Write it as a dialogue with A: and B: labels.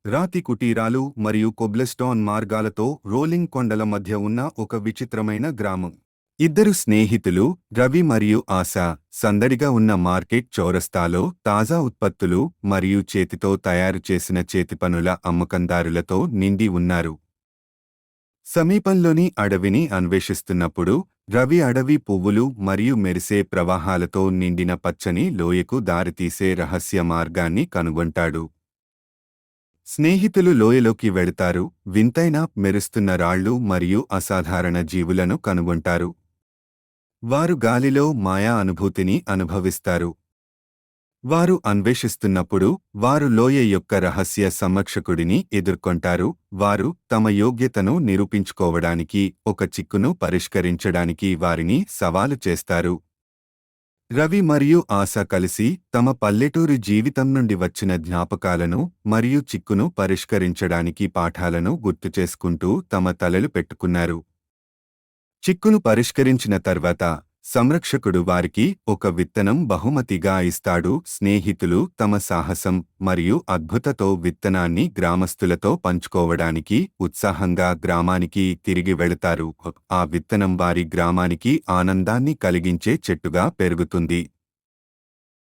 A: రాతి కుటీరాలు మరియు కొబ్లెస్టోన్ మార్గాలతో రోలింగ్ కొండల మధ్య ఉన్న ఒక విచిత్రమైన గ్రామం. ఇద్దరు స్నేహితులు, రవి మరియు ఆశ, సందడిగా ఉన్న మార్కెట్ చౌరస్తాలో తాజా ఉత్పత్తులు మరియు చేతితో తయారు చేసిన చేతిపనుల అమ్మకందారులతో నిండి ఉన్నారు. సమీపంలోని అడవిని అన్వేషిస్తున్నప్పుడు రవి అడవి పువ్వులు మరియు మెరిసే ప్రవాహాలతో నిండిన పచ్చని లోయకు దారితీసే రహస్య మార్గాన్ని కనుగొంటాడు. స్నేహితులు లోయలోకి వెళతారు, వింతైన మెరుస్తున్న రాళ్ళు మరియు అసాధారణ జీవులను కనుగొంటారు. వారు గాలిలో మాయా అనుభూతిని అనుభవిస్తారు. వారు అన్వేషిస్తున్నప్పుడు వారు లోయ యొక్క రహస్య సంరక్షకుడిని ఎదుర్కొంటారు. వారు తమ యోగ్యతను నిరూపించుకోవడానికి, ఒక చిక్కును పరిష్కరించడానికి వారిని సవాలు చేస్తారు. రవి మరియు ఆశ కలిసి తమ పల్లెటూరి జీవితం నుండి వచ్చిన జ్ఞాపకాలను మరియు చిక్కును పరిష్కరించడానికి పాఠాలను గుర్తుచేసుకుంటూ తమ తలలు పెట్టుకున్నారు. చిక్కును పరిష్కరించిన తర్వాత సంరక్షకుడు వారికి ఒక విత్తనం బహుమతిగా ఇస్తాడు. స్నేహితులు తమ సాహసం మరియు అద్భుతతో విత్తనాన్ని గ్రామస్తులతో పంచుకోవడానికి ఉత్సాహంగా గ్రామానికి తిరిగి వెళతారు. ఆ విత్తనం వారి గ్రామానికి ఆనందాన్ని కలిగించే చెట్టుగా పెరుగుతుంది.